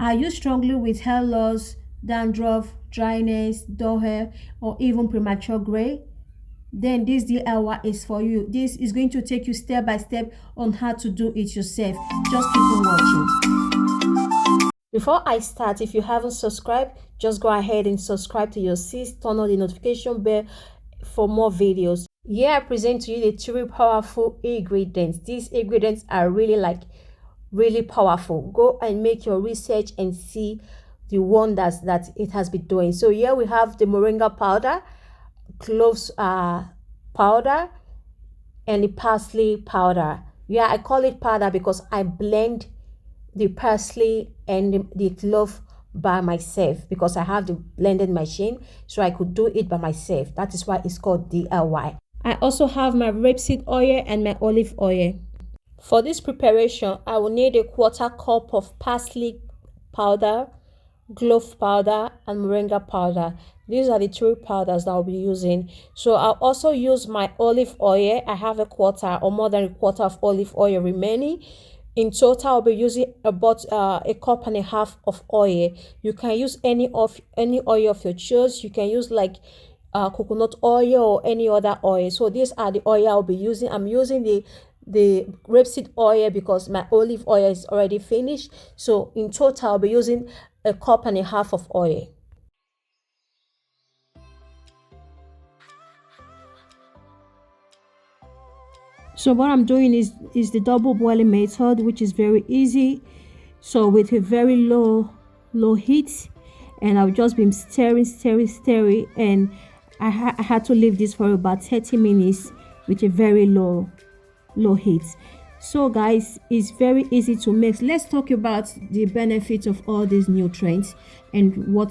Are you struggling with hair loss, dandruff, dryness, dull hair, or even premature gray? Then this DIY is for you. This is going to take you step by step on how to do it yourself. Just keep on watching. Before I start, if you haven't subscribed, just go ahead and subscribe to your sis. Turn on the notification bell for more videos. Here I present to you the three powerful ingredients. These ingredients are really powerful. Go and make your research and see the wonders that it has been doing. So here we have the moringa powder, cloves powder, and the parsley powder. Yeah, I call it powder because I blend the parsley and the clove by myself, because I have the blended machine, so I could do it by myself. That is why it's called DIY. I also have my rapeseed oil and my olive oil. For this preparation, I will need a quarter cup of parsley powder, clove powder, and moringa powder. These are the three powders that I'll be using. So I'll also use my olive oil. I have a quarter or more than a quarter of olive oil remaining. In total, I'll be using about a cup and a half of oil. You can use any oil of your choice. You can use like coconut oil or any other oil. So these are the oil I'll be using. I'm using the rapeseed oil because my olive oil is already finished. So in total, I'll be using a cup and a half of oil. So what I'm doing is the double boiling method, which is very easy. So with a very low heat, and I've just been stirring, and I had to leave this for about 30 minutes with a very low heat. So guys, it's very easy to mix. Let's talk about the benefits of all these nutrients and what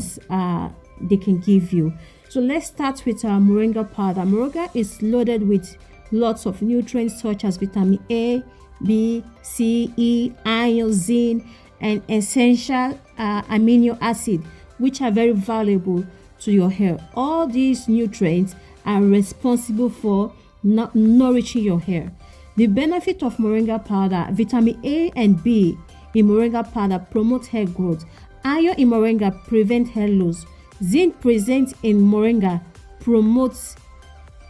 they can give you. So let's start with moringa powder. Moringa is loaded with lots of nutrients such as vitamin A, B, C, E, iron, zinc, and essential amino acid, which are very valuable to your hair. All these nutrients are responsible for nourishing your hair. The benefit of moringa powder: vitamin A and B in moringa powder promote hair growth. Iron in moringa prevent hair loss. Zinc present in moringa promotes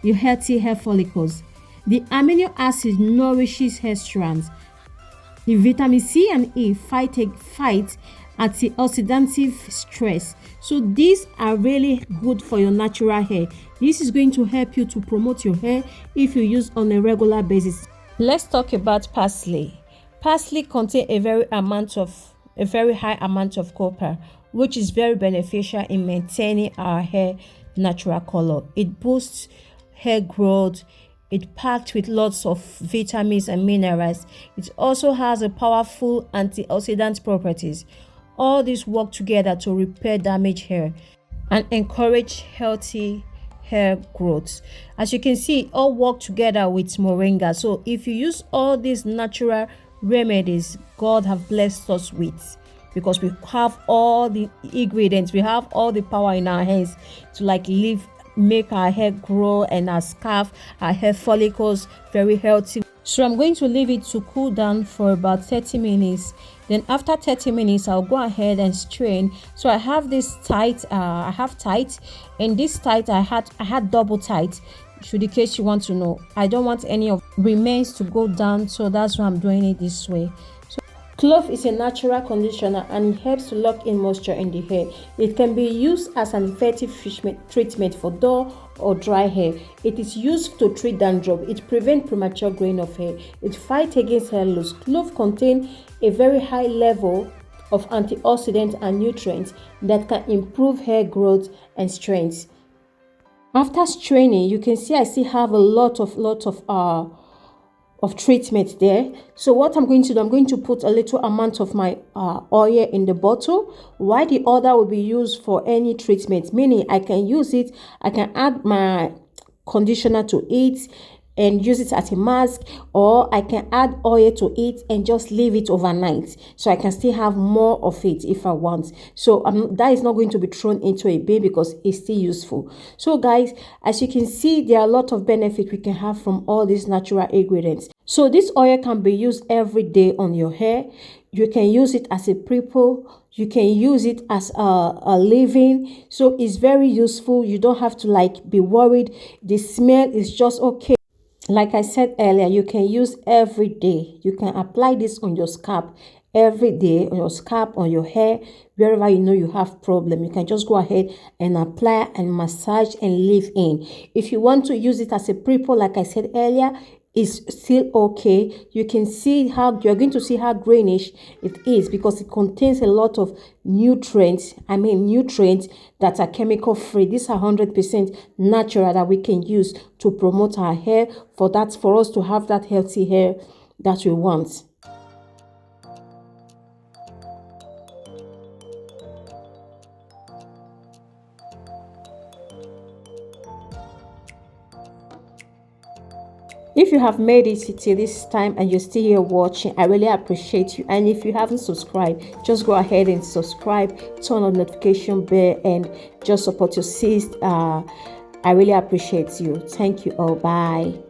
your healthy hair follicles. The amino acid nourishes hair strands. The vitamin C and E fight antioxidative stress. So these are really good for your natural hair. This is going to help you to promote your hair if you use on a regular basis. Let's talk about parsley. Parsley contains a very high amount of copper, which is very beneficial in maintaining our hair natural color. It boosts hair growth. It packed with lots of vitamins and minerals. It also has a powerful antioxidant properties. All these work together to repair damaged hair and encourage healthy hair growth. As you can see, all work together with moringa. So if you use all these natural remedies God have blessed us with, because we have all the ingredients, we have all the power in our hands to make our hair grow and our scalp, our hair follicles very healthy. So I'm going to leave it to cool down for about 30 minutes. Then after 30 minutes, I'll go ahead and strain. So I have this tight, and this tight I had double tight. Should in case you want to know, I don't want any of remains to go down, so that's why I'm doing it this way. Clove is a natural conditioner and it helps to lock in moisture in the hair. It can be used as an effective treatment for dull or dry hair. It is used to treat dandruff. It prevents premature graying of hair. It fights against hair loss. Clove contains a very high level of antioxidants and nutrients that can improve hair growth and strength. After straining, you can see I still have a lot of treatment there. So what I'm going to do, I'm going to put a little amount of my oil in the bottle, while the other will be used for any treatment, meaning I can use it, I can add my conditioner to it and use it as a mask, or I can add oil to it and just leave it overnight, so I can still have more of it if I want. So that is not going to be thrown into a bin because it's still useful. So guys, as you can see, there are a lot of benefits we can have from all these natural ingredients. So this oil can be used every day on your hair. You can use it as a pre-poo. You can use it as a leave-in, so it's very useful. You don't have to like be worried. The smell is just okay. Like I said earlier, you can use every day. You can apply this on your scalp every day, on your scalp, on your hair, wherever you know you have problem. You can just go ahead and apply and massage and leave in. If you want to use it as a pre-pore, like I said earlier, is still okay. You can see how you're going to see how greenish it is because it contains a lot of nutrients that are chemical free. These are 100% natural that we can use to promote our hair, for us to have that healthy hair that we want. If you have made it till this time and you're still here watching, I really appreciate you. And if you haven't subscribed, just go ahead and subscribe, turn on notification bell, and just support your sis. I really appreciate you. Thank you all. Bye.